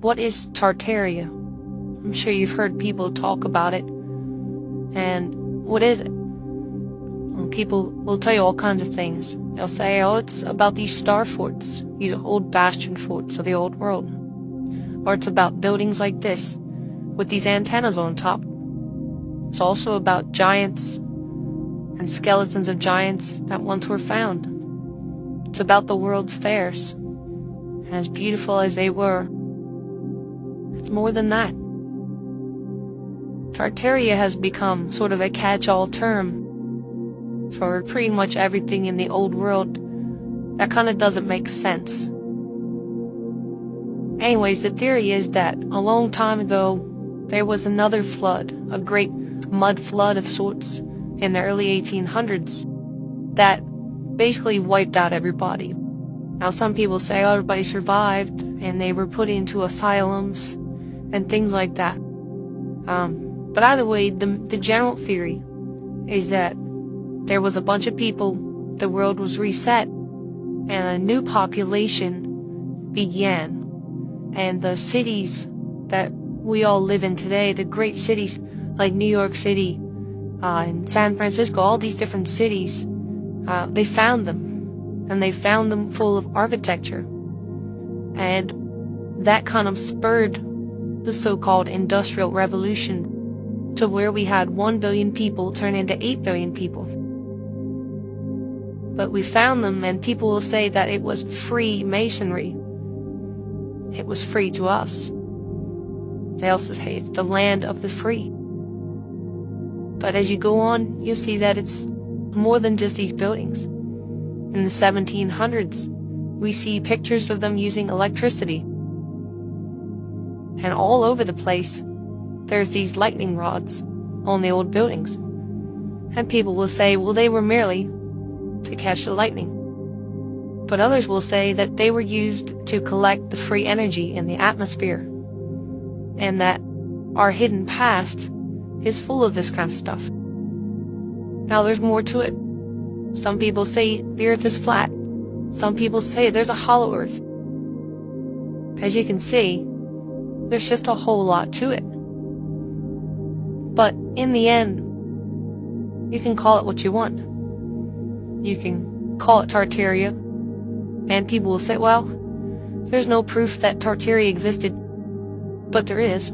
what is Tartaria? I'm sure you've heard people talk about it. And what is it? Well, people will tell you all kinds of things. They'll say, oh, it's about these star forts, these old bastion forts of the old world. Or it's about buildings like this, with these antennas on top. It's also about giants and skeletons of giants that once were found. It's about the world's fairs. And as beautiful as they were, it's more than that. Tartaria has become sort of a catch-all term for pretty much everything in the old world that kind of doesn't make sense. Anyways, the theory is that a long time ago, there was another flood, a great mud flood of sorts, in the early 1800s, that basically wiped out everybody. Now, some people say, oh, everybody survived, and they were put into asylums, and things like that. But either way, the general theory is that there was a bunch of people, the world was reset, and a new population began. And the cities that we all live in today, the great cities like New York City and San Francisco, all these different cities, they found them. And they found them full of architecture. And that kind of spurred the so-called Industrial Revolution to where we had 1 billion people turn into 8 billion people. But we found them, and people will say that it was free masonry. It was free to us. They also say it's the land of the free. But as you go on, you'll see that it's more than just these buildings. In the 1700s, we see pictures of them using electricity. And all over the place, there's these lightning rods on the old buildings. And people will say, well, they were merely to catch the lightning. But others will say that they were used to collect the free energy in the atmosphere, and that our hidden past is full of this kind of stuff. Now, there's more to it. Some people say the earth is flat. Some people say there's a hollow earth. As you can see, there's just a whole lot to it. But in the end, you can call it what you want. You can call it Tartaria, and people will say, well, there's no proof that Tartaria existed. But there is.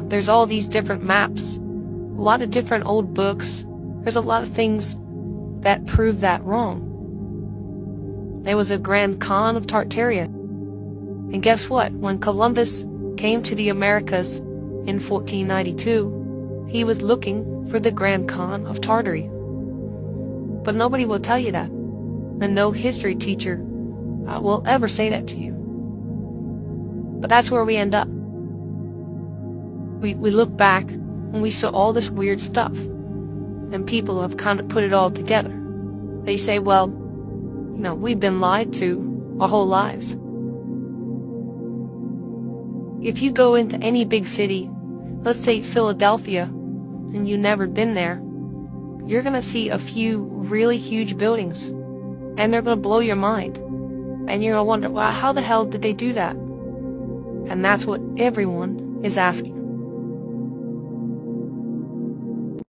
There's all these different maps, a lot of different old books. There's a lot of things that prove that wrong. There was a Grand Khan of Tartaria. And guess what? When Columbus came to the Americas in 1492, he was looking for the Grand Khan of Tartary. But nobody will tell you that. And no history teacher will ever say that to you. But that's where we end up. We look back and we saw all this weird stuff. And people have kind of put it all together. They say, well, we've been lied to our whole lives. If you go into any big city, let's say Philadelphia, and you've never been there, you're going to see a few really huge buildings, and they're going to blow your mind. And you're going to wonder, well, how the hell did they do that? And that's what everyone is asking.